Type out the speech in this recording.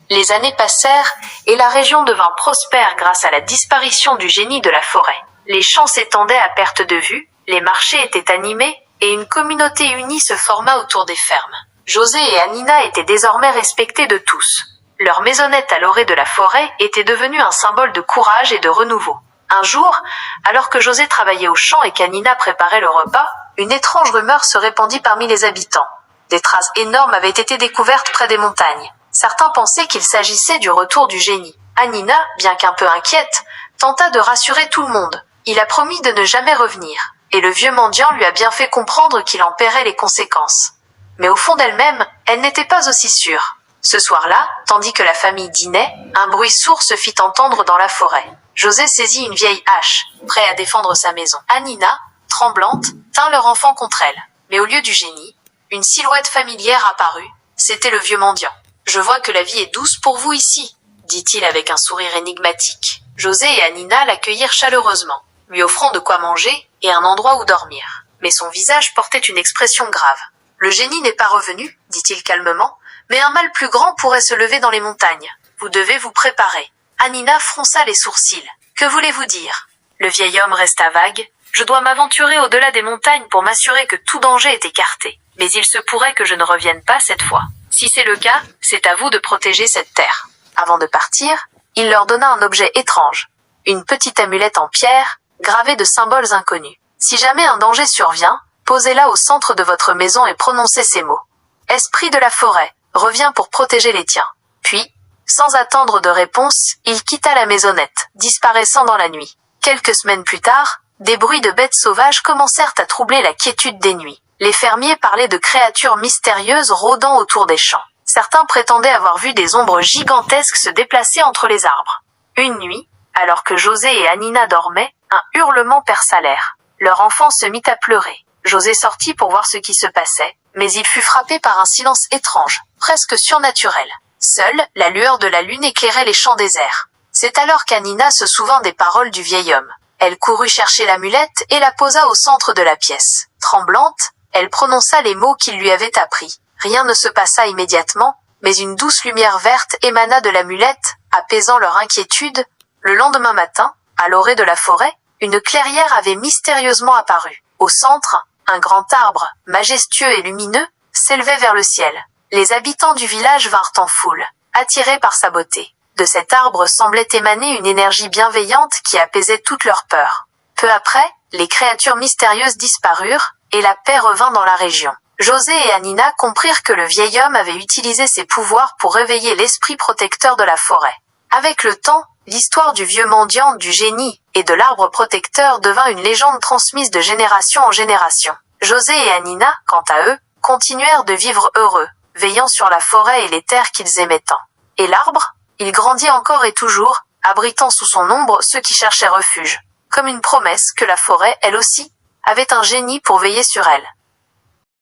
Les années passèrent et la région devint prospère grâce à la disparition du génie de la forêt. Les champs s'étendaient à perte de vue, les marchés étaient animés et une communauté unie se forma autour des fermes. José et Anina étaient désormais respectés de tous. Leur maisonnette à l'orée de la forêt était devenue un symbole de courage et de renouveau. Un jour, alors que José travaillait au champ et qu'Anina préparait le repas, une étrange rumeur se répandit parmi les habitants. Des traces énormes avaient été découvertes près des montagnes. Certains pensaient qu'il s'agissait du retour du génie. Anina, bien qu'un peu inquiète, tenta de rassurer tout le monde. Il a promis de ne jamais revenir, et le vieux mendiant lui a bien fait comprendre qu'il en paierait les conséquences. Mais au fond d'elle-même, elle n'était pas aussi sûre. Ce soir-là, tandis que la famille dînait, un bruit sourd se fit entendre dans la forêt. José saisit une vieille hache, prêt à défendre sa maison. Anina, tremblante, tint leur enfant contre elle. Mais au lieu du génie, une silhouette familière apparut. C'était le vieux mendiant. « Je vois que la vie est douce pour vous ici, » dit-il avec un sourire énigmatique. José et Anina l'accueillirent chaleureusement, lui offrant de quoi manger et un endroit où dormir. Mais son visage portait une expression grave. « Le génie n'est pas revenu, » dit-il calmement, « mais un mal plus grand pourrait se lever dans les montagnes. Vous devez vous préparer. » Anina fronça les sourcils. « Que voulez-vous dire ?» Le vieil homme resta vague. « Je dois m'aventurer au-delà des montagnes pour m'assurer que tout danger est écarté. Mais il se pourrait que je ne revienne pas cette fois. Si c'est le cas, c'est à vous de protéger cette terre. » Avant de partir, il leur donna un objet étrange. Une petite amulette en pierre, gravée de symboles inconnus. « Si jamais un danger survient, posez-la au centre de votre maison et prononcez ces mots. Esprit de la forêt, reviens pour protéger les tiens. » Puis, sans attendre de réponse, il quitta la maisonnette, disparaissant dans la nuit. Quelques semaines plus tard, des bruits de bêtes sauvages commencèrent à troubler la quiétude des nuits. Les fermiers parlaient de créatures mystérieuses rôdant autour des champs. Certains prétendaient avoir vu des ombres gigantesques se déplacer entre les arbres. Une nuit, alors que José et Anina dormaient, un hurlement perça l'air. Leur enfant se mit à pleurer. José sortit pour voir ce qui se passait, mais il fut frappé par un silence étrange, presque surnaturel. Seule, la lueur de la lune éclairait les champs déserts. C'est alors qu'Anina se souvint des paroles du vieil homme. Elle courut chercher l'amulette et la posa au centre de la pièce. Tremblante, elle prononça les mots qu'il lui avait appris. Rien ne se passa immédiatement, mais une douce lumière verte émana de l'amulette, apaisant leur inquiétude. Le lendemain matin, à l'orée de la forêt, une clairière avait mystérieusement apparu. Au centre, un grand arbre, majestueux et lumineux, s'élevait vers le ciel. Les habitants du village vinrent en foule, attirés par sa beauté. De cet arbre semblait émaner une énergie bienveillante qui apaisait toutes leurs peurs. Peu après, les créatures mystérieuses disparurent, et la paix revint dans la région. José et Anina comprirent que le vieil homme avait utilisé ses pouvoirs pour réveiller l'esprit protecteur de la forêt. Avec le temps, l'histoire du vieux mendiant, du génie et de l'arbre protecteur devint une légende transmise de génération en génération. José et Anina, quant à eux, continuèrent de vivre heureux, veillant sur la forêt et les terres qu'ils aimaient tant. Et l'arbre, il grandit encore et toujours, abritant sous son ombre ceux qui cherchaient refuge, comme une promesse que la forêt, elle aussi, avait un génie pour veiller sur elle.